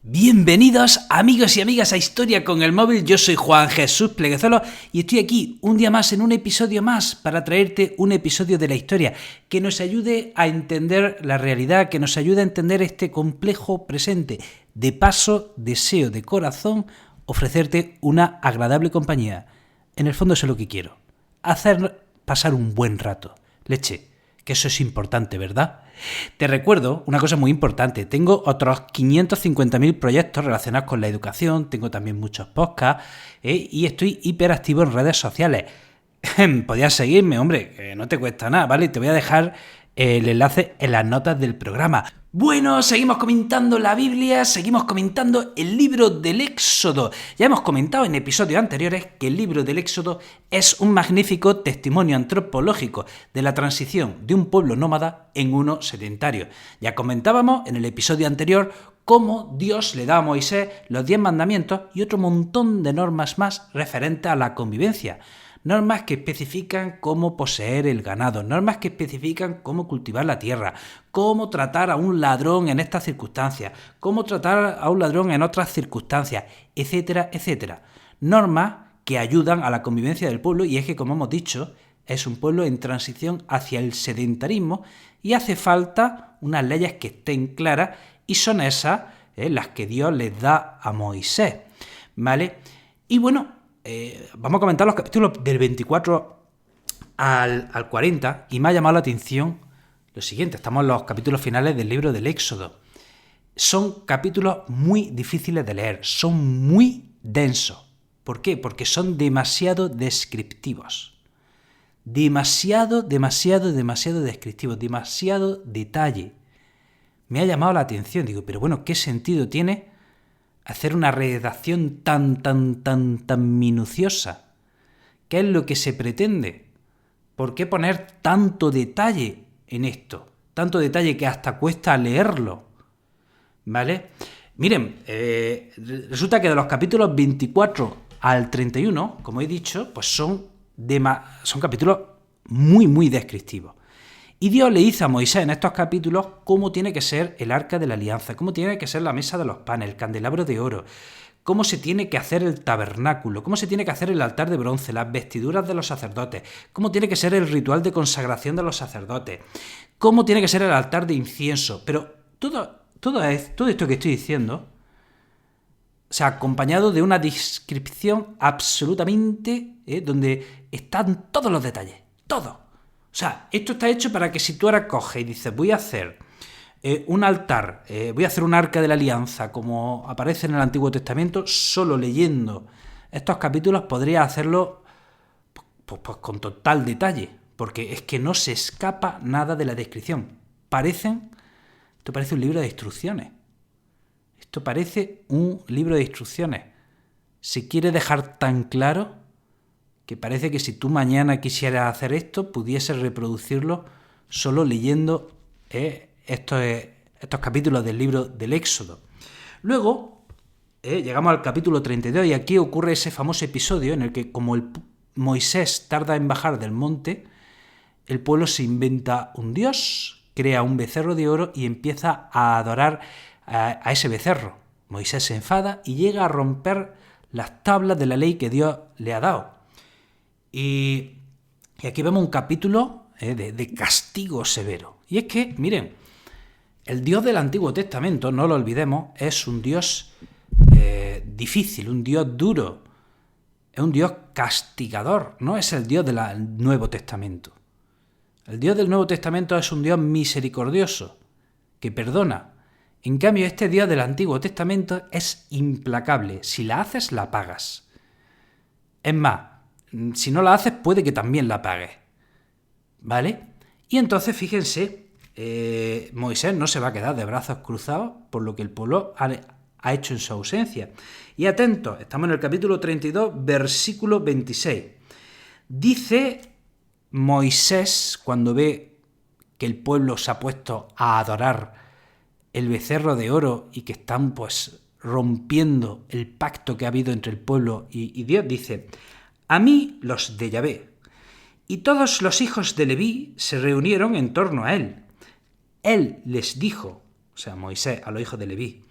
Bienvenidos amigos y amigas a Historia con el Móvil, yo soy Juan Jesús Pleguezolo y estoy aquí un día más en un episodio más para traerte un episodio de la historia que nos ayude a entender la realidad, que nos ayude a entender este complejo presente. De paso, deseo de corazón ofrecerte una agradable compañía. En el fondo eso es lo que quiero, hacer pasar un buen rato. Leche, que eso es importante, ¿verdad? Te recuerdo una cosa muy importante, tengo otros 550.000 proyectos relacionados con la educación, tengo también muchos podcasts y estoy hiperactivo en redes sociales. Podías seguirme, hombre, que no te cuesta nada, ¿vale? Te voy a dejar el enlace en las notas del programa. Bueno, seguimos comentando la Biblia, seguimos comentando el libro del Éxodo. Ya hemos comentado en episodios anteriores que el libro del Éxodo es un magnífico testimonio antropológico de la transición de un pueblo nómada en uno sedentario. Ya comentábamos en el episodio anterior cómo Dios le da a Moisés los 10 mandamientos y otro montón de normas más referentes a la convivencia. Normas que especifican cómo poseer el ganado, normas que especifican cómo cultivar la tierra, cómo tratar a un ladrón en estas circunstancias, cómo tratar a un ladrón en otras circunstancias, etcétera, etcétera. Normas que ayudan a la convivencia del pueblo y es que, como hemos dicho, es un pueblo en transición hacia el sedentarismo y hace falta unas leyes que estén claras y son esas las que Dios les da a Moisés, ¿vale? Y bueno, vamos a comentar los capítulos del 24 al 40 y me ha llamado la atención lo siguiente. Estamos en los capítulos finales del libro del Éxodo. Son capítulos muy difíciles de leer, son muy densos. ¿Por qué? Porque son demasiado descriptivos. Demasiado descriptivos, demasiado detalle. Me ha llamado la atención, digo, pero bueno, ¿qué sentido tiene hacer una redacción tan minuciosa? ¿Qué es lo que se pretende? ¿Por qué poner tanto detalle en esto? Tanto detalle que hasta cuesta leerlo, ¿vale? Miren, resulta que de los capítulos 24 al 31, como he dicho, pues son capítulos muy descriptivos. Y Dios le dice a Moisés en estos capítulos cómo tiene que ser el arca de la alianza, cómo tiene que ser la mesa de los panes, el candelabro de oro, cómo se tiene que hacer el tabernáculo, cómo se tiene que hacer el altar de bronce, las vestiduras de los sacerdotes, cómo tiene que ser el ritual de consagración de los sacerdotes, cómo tiene que ser el altar de incienso. Pero todo esto que estoy diciendo, o sea, acompañado de una descripción absolutamente donde están todos los detalles, todo. O sea, esto está hecho para que si tú ahora coges y dices, voy a hacer un altar, voy a hacer un arca de la alianza, como aparece en el Antiguo Testamento, solo leyendo estos capítulos podría hacerlo pues con total detalle, porque es que no se escapa nada de la descripción. Esto parece un libro de instrucciones. Esto parece un libro de instrucciones. Se quiere dejar tan claro que parece que si tú mañana quisieras hacer esto, pudieses reproducirlo solo leyendo estos capítulos del libro del Éxodo. Luego, llegamos al capítulo 32 y aquí ocurre ese famoso episodio en el que, como Moisés tarda en bajar del monte, el pueblo se inventa un dios, crea un becerro de oro y empieza a adorar a ese becerro. Moisés se enfada y llega a romper las tablas de la ley que Dios le ha dado. Y aquí vemos un capítulo de castigo severo. Y es que, miren, el Dios del Antiguo Testamento, no lo olvidemos, es un Dios difícil, un Dios duro, es un Dios castigador, no es el Dios del Nuevo Testamento. El Dios del Nuevo Testamento es un Dios misericordioso, que perdona. En cambio, este Dios del Antiguo Testamento es implacable. Si la haces, la pagas. Es más, si no la haces, puede que también la pagues, ¿vale? Y entonces, fíjense, Moisés no se va a quedar de brazos cruzados por lo que el pueblo ha hecho en su ausencia. Y atentos, estamos en el capítulo 32, versículo 26. Dice Moisés, cuando ve que el pueblo se ha puesto a adorar el becerro de oro y que están pues rompiendo el pacto que ha habido entre el pueblo y Dios, dice: a mí los de Yahvé, y todos los hijos de Leví se reunieron en torno a él. Él les dijo, o sea, Moisés a los hijos de Leví: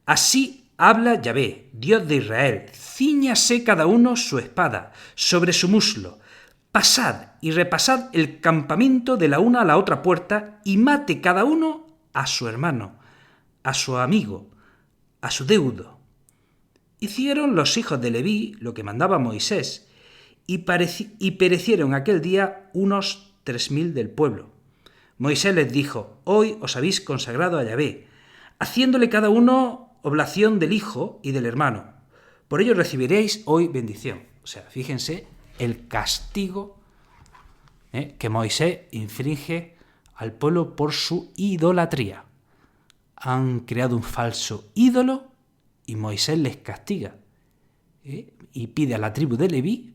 Así habla Yahvé, Dios de Israel. Cíñase cada uno su espada sobre su muslo. Pasad y repasad el campamento de la una a la otra puerta y mate cada uno a su hermano, a su amigo, a su deudo. Hicieron los hijos de Leví lo que mandaba Moisés y perecieron aquel día unos 3000 del pueblo. Moisés les dijo: hoy os habéis consagrado a Yahvé, haciéndole cada uno oblación del hijo y del hermano. Por ello recibiréis hoy bendición. O sea, fíjense el castigo que Moisés inflige al pueblo por su idolatría. Han creado un falso ídolo y Moisés les castiga. Y pide a la tribu de Leví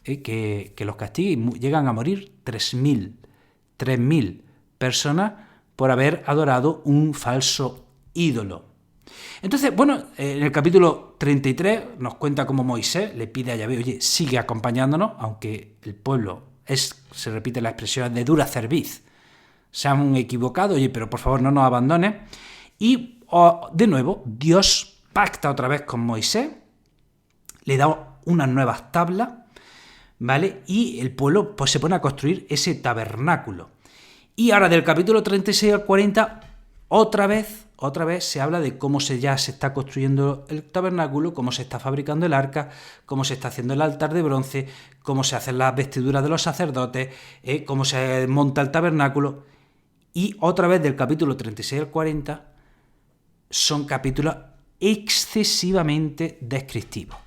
que los castigue y llegan a morir 3000 personas por haber adorado un falso ídolo. Entonces, bueno, en el capítulo 33 nos cuenta cómo Moisés le pide a Yahvé: oye, sigue acompañándonos, aunque el pueblo se repite la expresión de dura cerviz. Se han equivocado, oye, pero por favor no nos abandones. Y de nuevo, Dios pacta otra vez con Moisés, le da unas nuevas tablas, ¿vale? Y el pueblo pues se pone a construir ese tabernáculo. Y ahora del capítulo 36 al 40, otra vez se habla de cómo ya se está construyendo el tabernáculo, cómo se está fabricando el arca, cómo se está haciendo el altar de bronce, cómo se hacen las vestiduras de los sacerdotes, cómo se monta el tabernáculo. Y otra vez del capítulo 36 al 40 son capítulos excesivamente descriptivos.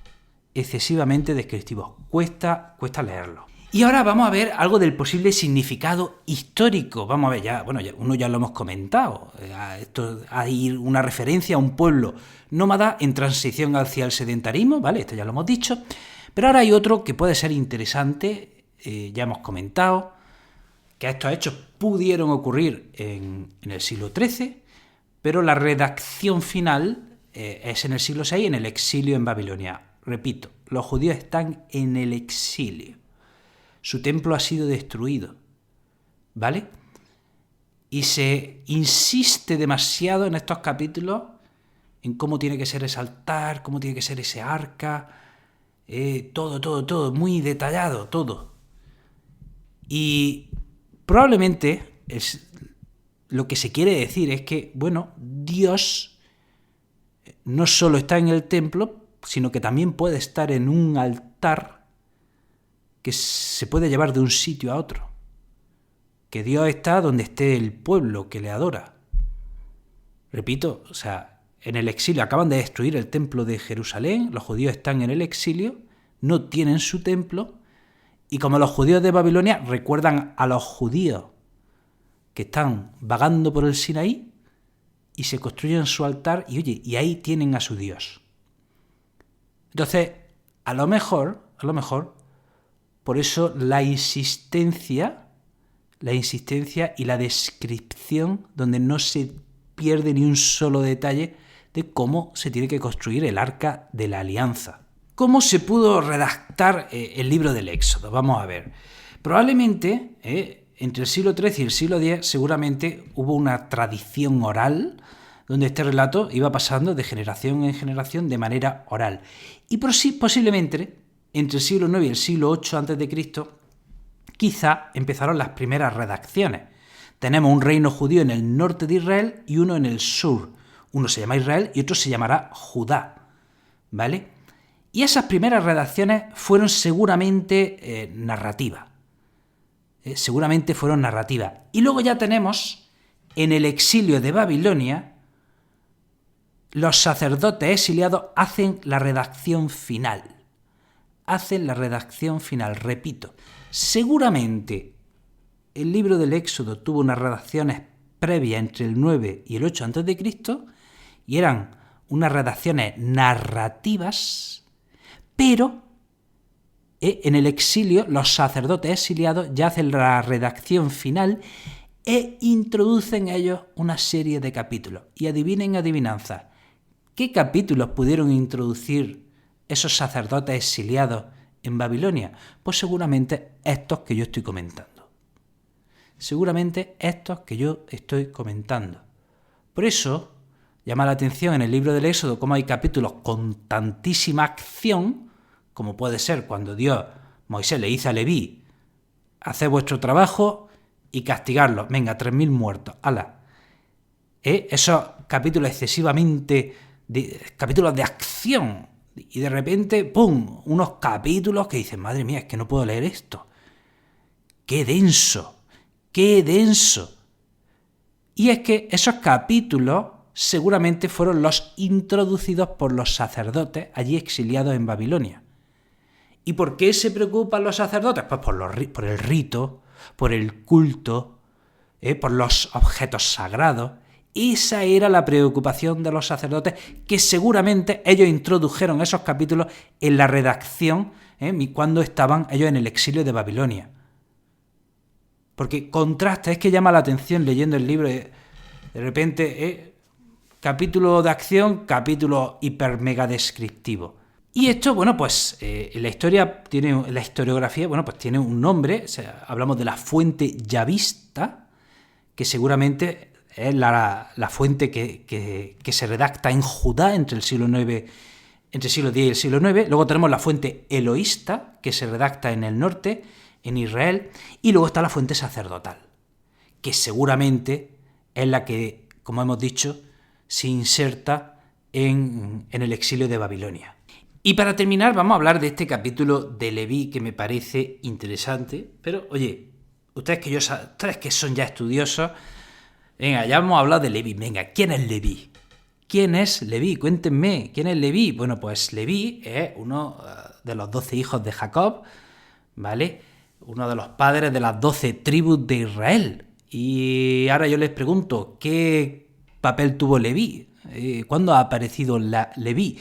Cuesta leerlo. Y ahora vamos a ver algo del posible significado histórico. Vamos a ver, ya lo hemos comentado. Esto hay una referencia a un pueblo nómada en transición hacia el sedentarismo, ¿vale? Esto ya lo hemos dicho. Pero ahora hay otro que puede ser interesante, ya hemos comentado, que estos hechos pudieron ocurrir en el siglo XIII, pero la redacción final es en el siglo VI, en el exilio en Babilonia. Repito, los judíos están en el exilio. Su templo ha sido destruido, ¿vale? Y se insiste demasiado en estos capítulos en cómo tiene que ser ese altar, cómo tiene que ser ese arca, todo, muy detallado, todo. Y probablemente lo que se quiere decir es que, bueno, Dios no solo está en el templo, sino que también puede estar en un altar que se puede llevar de un sitio a otro. Que Dios está donde esté el pueblo que le adora. Repito, o sea, en el exilio acaban de destruir el templo de Jerusalén, los judíos están en el exilio, no tienen su templo, y como los judíos de Babilonia recuerdan a los judíos que están vagando por el Sinaí y se construyen su altar y oye, y ahí tienen a su Dios. Entonces, a lo mejor, por eso la insistencia y la descripción donde no se pierde ni un solo detalle de cómo se tiene que construir el Arca de la Alianza. ¿Cómo se pudo redactar el libro del Éxodo? Vamos a ver. Probablemente, entre el siglo XIII y el siglo X, seguramente hubo una tradición oral donde este relato iba pasando de generación en generación de manera oral. Y posiblemente, entre el siglo IX y el siglo VIII a.C., quizá empezaron las primeras redacciones. Tenemos un reino judío en el norte de Israel y uno en el sur. Uno se llama Israel y otro se llamará Judá, ¿vale? Y esas primeras redacciones fueron seguramente narrativas. Y luego ya tenemos, en el exilio de Babilonia, los sacerdotes exiliados hacen la redacción final. Repito, seguramente el libro del Éxodo tuvo unas redacciones previas entre el 9 y el 8 a.C. y eran unas redacciones narrativas, pero en el exilio los sacerdotes exiliados ya hacen la redacción final e introducen ellos una serie de capítulos. Y adivinen adivinanzas, ¿qué capítulos pudieron introducir esos sacerdotes exiliados en Babilonia? Pues seguramente estos que yo estoy comentando. Por eso llama la atención en el libro del Éxodo cómo hay capítulos con tantísima acción, como puede ser cuando Moisés le dice a Leví, haced vuestro trabajo y castigarlos. Venga, 3.000 muertos. ¡Hala! Esos capítulos excesivamente, capítulos de acción. Y de repente, ¡pum!, unos capítulos que dicen, madre mía, es que no puedo leer esto. ¡Qué denso! ¡Qué denso! Y es que esos capítulos seguramente fueron los introducidos por los sacerdotes allí exiliados en Babilonia. ¿Y por qué se preocupan los sacerdotes? Pues por el rito, por el culto, por los objetos sagrados. Esa era la preocupación de los sacerdotes, que seguramente ellos introdujeron esos capítulos en la redacción cuando estaban ellos en el exilio de Babilonia. Porque contrasta, es que llama la atención leyendo el libro, de repente, capítulo de acción, capítulo hiper mega descriptivo. Y esto, bueno, pues la historiografía, bueno, pues tiene un nombre, o sea, hablamos de la fuente yavista, que seguramente es la fuente que se redacta en Judá entre el siglo X y el siglo IX. Luego tenemos la fuente eloísta, que se redacta en el norte, en Israel. Y luego está la fuente sacerdotal, que seguramente es la que, como hemos dicho, se inserta en el exilio de Babilonia. Y para terminar, vamos a hablar de este capítulo de Leví, que me parece interesante. Pero, oye, ustedes que son ya estudiosos, venga, ya hemos hablado de Leví. Venga, ¿quién es Leví? ¿Quién es Leví? Cuéntenme, ¿quién es Leví? Bueno, pues Leví es uno de los 12 hijos de Jacob, ¿vale? Uno de los padres de las 12 tribus de Israel. Y ahora yo les pregunto, ¿qué papel tuvo Leví? ¿Cuándo ha aparecido Leví?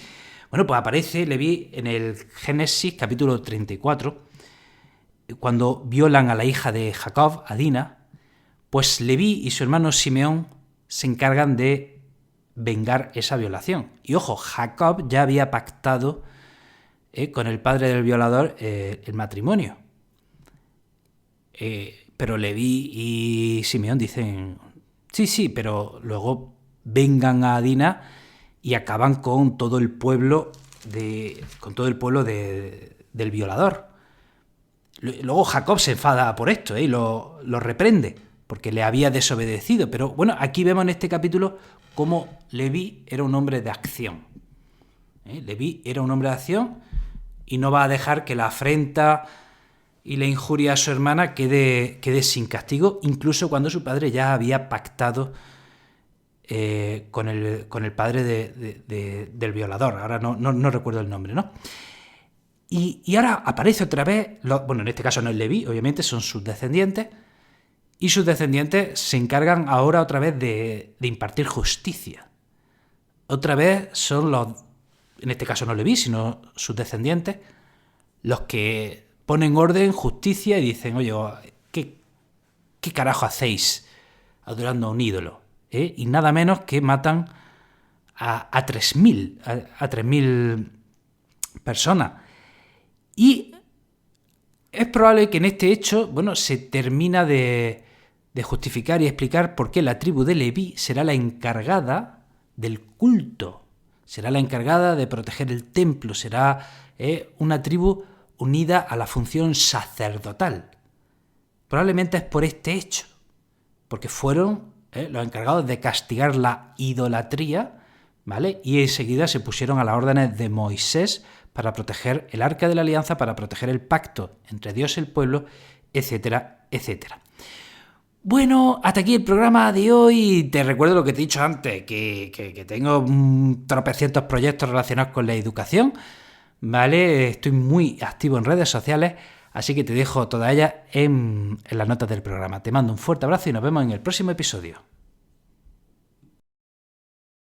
Bueno, pues aparece Leví en el Génesis capítulo 34, cuando violan a la hija de Jacob, a Dina. Pues Leví y su hermano Simeón se encargan de vengar esa violación. Y ojo, Jacob ya había pactado con el padre del violador el matrimonio. Pero Leví y Simeón dicen, sí, pero luego vengan a Dina y acaban con todo el pueblo del violador. Luego Jacob se enfada por esto y lo reprende, porque le había desobedecido. Pero bueno, aquí vemos en este capítulo cómo Leví era un hombre de acción. Leví era un hombre de acción y no va a dejar que la afrenta y la injuria a su hermana quede sin castigo, incluso cuando su padre ya había pactado con el padre del violador. Ahora no recuerdo el nombre, ¿no? Y ahora aparece otra vez, bueno, en este caso no es Leví, obviamente, son sus descendientes, y sus descendientes se encargan ahora otra vez de impartir justicia. Otra vez son en este caso no Leví, sino sus descendientes, los que ponen orden, justicia, y dicen, oye, ¿qué carajo hacéis adorando a un ídolo? Y nada menos que matan a 3.000 personas. Y es probable que en este hecho, bueno, se termina de justificar y explicar por qué la tribu de Leví será la encargada del culto, será la encargada de proteger el templo, será una tribu unida a la función sacerdotal. Probablemente es por este hecho, porque fueron los encargados de castigar la idolatría, ¿vale? Y enseguida se pusieron a las órdenes de Moisés para proteger el arca de la alianza, para proteger el pacto entre Dios y el pueblo, etcétera, etcétera. Bueno, hasta aquí el programa de hoy. Te recuerdo lo que te he dicho antes, que tengo tropecientos proyectos relacionados con la educación, ¿vale? Estoy muy activo en redes sociales, así que te dejo todas ellas en las notas del programa. Te mando un fuerte abrazo y nos vemos en el próximo episodio.